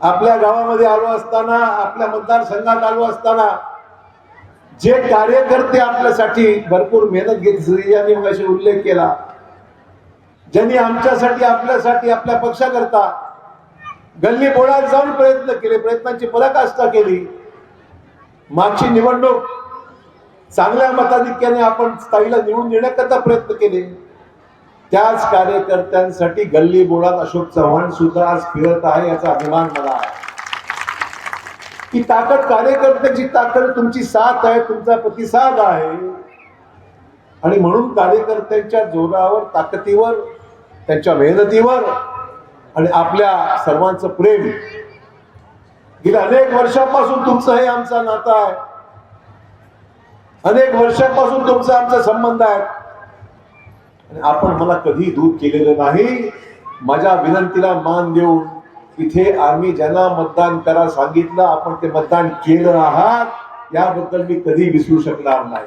आपल्या गावामध्ये आलो असताना, आपल्या मतदारसंघात आलो असताना जे कार्यकर्ते आपल्यासाठी भरपूर मेहनत घेतली, यांनी मगाशी उल्लेख केला, ज्यांनी आमच्यासाठी, आपल्यासाठी, आपल्या पक्षाकरता गल्ली बोळात जाऊन प्रयत्न केले, प्रयत्नांची पराकाष्ठा केली. मागची निवडणूक चांगल्या मताधिक्याने आपण स्थायीला निवडून देण्याकरता प्रयत्न केले. त्याच कार्यकर्त्यांसाठी गल्ली बोळात अशोक चव्हाण सुद्धा आज फिरत आहे, याचा अभिमान मला आहे. ही ताकद, कार्यकर्त्याची ताकद, तुमची साथ आहे, तुमचा प्रतिसाद आहे. आणि म्हणून कार्यकर्त्यांच्या जोरावर, ताकदीवर, त्यांच्या मेहनतीवर आणि आपल्या सर्वांचं प्रेम, गेल्या अनेक वर्षापासून तुमचं हे आमचा नातं आहे, अनेक वर्षापासून तुमचा आमचा संबंध आहे. आणि आपण मला कधी दूर केलेलं नाही. माझ्या विनंतीला मान देऊन इथे आम्ही ज्यांना मतदान करा सांगितलं, आपण ते मतदान केलं आहात, याबद्दल मी कधी विसरू शकणार नाही.